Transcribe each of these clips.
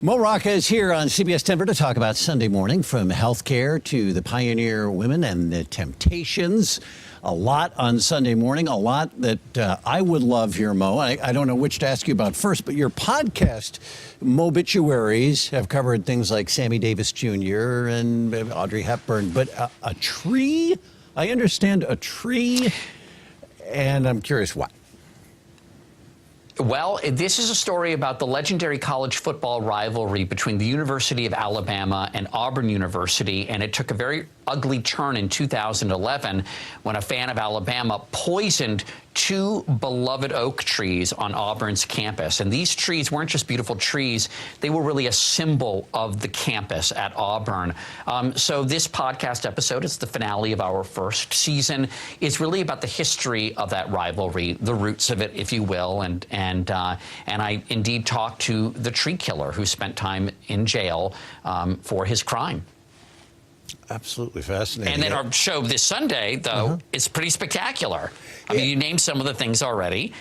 Mo Rocca is here on CBS Denver to talk about Sunday morning, from healthcare to the Pioneer Women and the Temptations. A lot on Sunday morning, a lot that I would love here, Mo. I don't know which to ask you about first, but your podcast, Mobituaries, have covered things like Sammy Davis Jr. and Audrey Hepburn. But a tree? I understand a tree, and I'm curious why. Well, this is a story about the legendary college football rivalry between the University of Alabama and Auburn University, and it took a very ugly turn in 2011 when a fan of Alabama poisoned two beloved oak trees on Auburn's campus. And these trees weren't just beautiful trees, they were really a symbol of the campus at Auburn. So this podcast episode, it's the finale of our first season, is really about the history of that rivalry, the roots of it, if you will. And I indeed talked to the tree killer who spent time in jail for his crime. Absolutely fascinating. And then our show this Sunday, though, is pretty spectacular. I mean, you named some of the things already.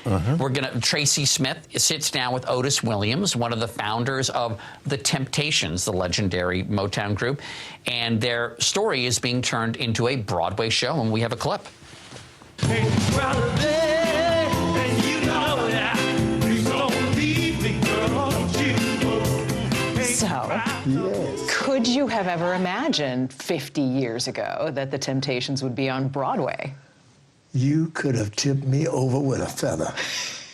Tracy Smith sits down with Otis Williams, one of the founders of the Temptations, the legendary Motown group, and their story is being turned into a Broadway show, and we have a clip. Could you have ever imagined 50 years ago that the Temptations would be on Broadway? You could have tipped me over with a feather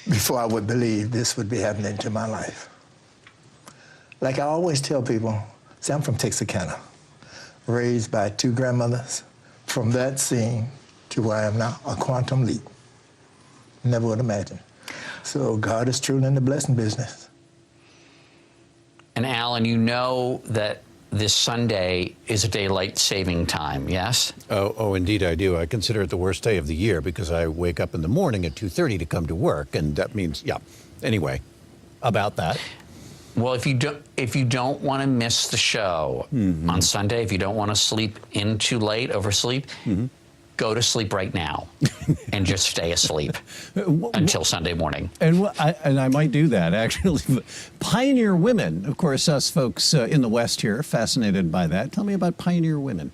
before I would believe this would be happening to my life. Like I always tell people, see, I'm from Texarkana, raised by two grandmothers. From that scene to where I am now, a quantum leap. Never would imagine. So God is truly in the blessing business. And Alan, you know that this Sunday is a daylight saving time, yes? Oh, indeed I do. I consider it the worst day of the year because I wake up in the morning at 2:30 to come to work, and that means, yeah. Anyway, about that. Well, if you don't want to miss the show on Sunday, if you don't want to sleep in too late, oversleep, go to sleep right now and just stay asleep until Sunday morning. And I might do that, actually. Pioneer Women, of course, us folks in the West here are fascinated by that. Tell me about Pioneer Women.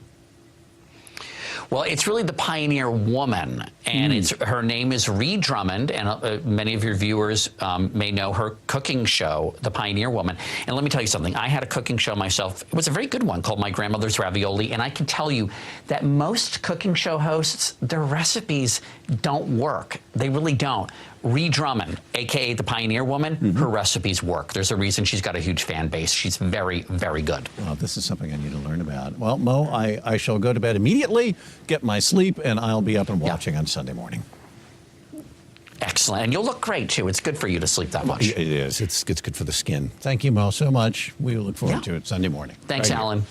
Well, it's really the Pioneer Woman, and her name is Ree Drummond, and many of your viewers may know her cooking show, The Pioneer Woman. And let me tell you something. I had a cooking show myself. It was a very good one called My Grandmother's Ravioli, and I can tell you that most cooking show hosts, their recipes don't work. They really don't. Ree Drummond, a.k.a. the Pioneer Woman, her recipes work. There's a reason she's got a huge fan base. She's very, very good. Well, this is something I need to learn about. Well, Mo, I shall go to bed immediately, get my sleep, and I'll be up and watching on Sunday morning. Excellent. And you'll look great, too. It's good for you to sleep that much. It is. It's good for the skin. Thank you, Mo, so much. We look forward to it Sunday morning. Thanks, Alan.